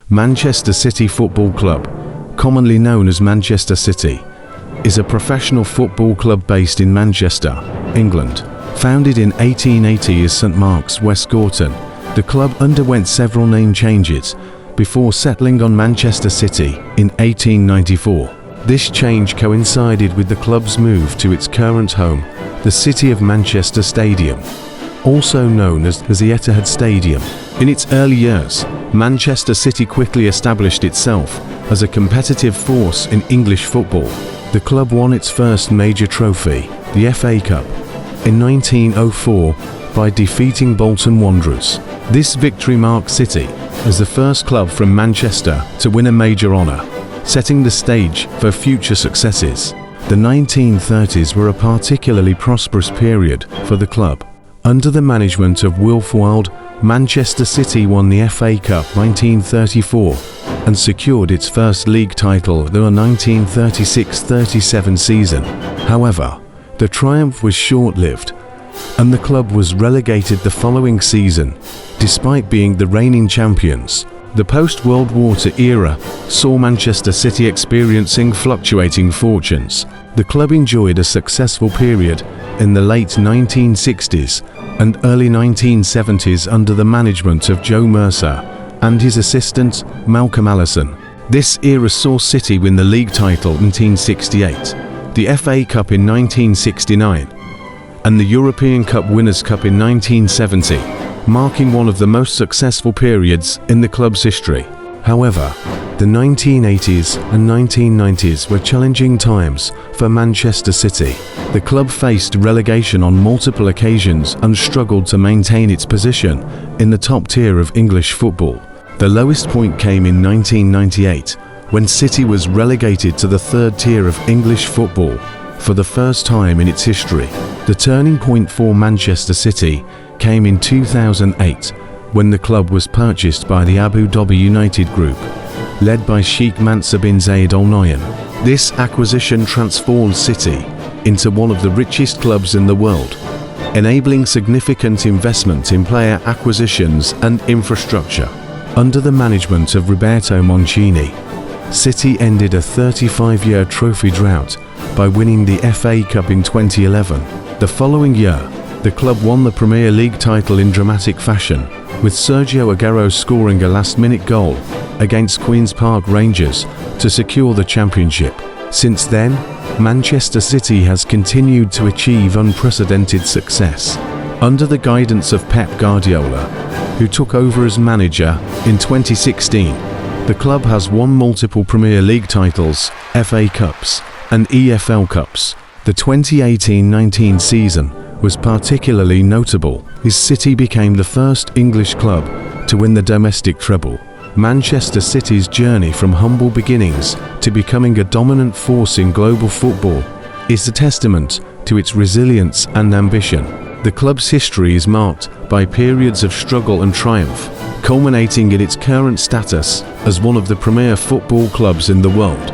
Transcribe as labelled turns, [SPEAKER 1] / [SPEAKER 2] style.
[SPEAKER 1] Manchester City Football Club, commonly known as Manchester City, is a professional football club based in Manchester, England. Founded in 1880 as St Mark's, West Gorton, the club underwent several name changes before settling on Manchester City in 1894. This change coincided with the club's move to its current home, the City of Manchester Stadium, also known as the Etihad Stadium. In its early years, Manchester City quickly established itself as a competitive force in English football. The club won its first major trophy, the FA Cup, in 1904 by defeating Bolton Wanderers. This victory marked City as the first club from Manchester to win a major honour, setting the stage for future successes. The 1930s were a particularly prosperous period for the club. Under the management of Wilf Wild, Manchester City won the FA Cup 1934 and secured its first league title in the 1936-37 season. However, the triumph was short-lived, and the club was relegated the following season, despite being the reigning champions. The post-World War II era saw Manchester City experiencing fluctuating fortunes. The club enjoyed a successful period in the late 1960s and early 1970s under the management of Joe Mercer and his assistant, Malcolm Allison. This era saw City win the league title in 1968, the FA Cup in 1969, and the European Cup Winners' Cup in 1970, marking one of the most successful periods in the club's history. However, the 1980s and 1990s were challenging times for Manchester City. The club faced relegation on multiple occasions and struggled to maintain its position in the top tier of English football. The lowest point came in 1998, when City was relegated to the third tier of English football for the first time in its history. The turning point for Manchester City came in 2008, when the club was purchased by the Abu Dhabi United Group, led by Sheikh Mansour bin Zayed Al Nahyan. This acquisition transformed City into one of the richest clubs in the world, enabling significant investment in player acquisitions and infrastructure. Under the management of Roberto Mancini, City ended a 35-year trophy drought by winning the FA Cup in 2011. The following year, the club won the Premier League title in dramatic fashion, with Sergio Aguero scoring a last-minute goal against Queen's Park Rangers to secure the championship. Since then, Manchester City has continued to achieve unprecedented success. Under the guidance of Pep Guardiola, who took over as manager in 2016, the club has won multiple Premier League titles, FA Cups, and EFL Cups. The 2018-19 season was particularly notable, as City became the first English club to win the domestic treble. Manchester City's journey from humble beginnings to becoming a dominant force in global football is a testament to its resilience and ambition. The club's history is marked by periods of struggle and triumph, culminating in its current status as one of the premier football clubs in the world.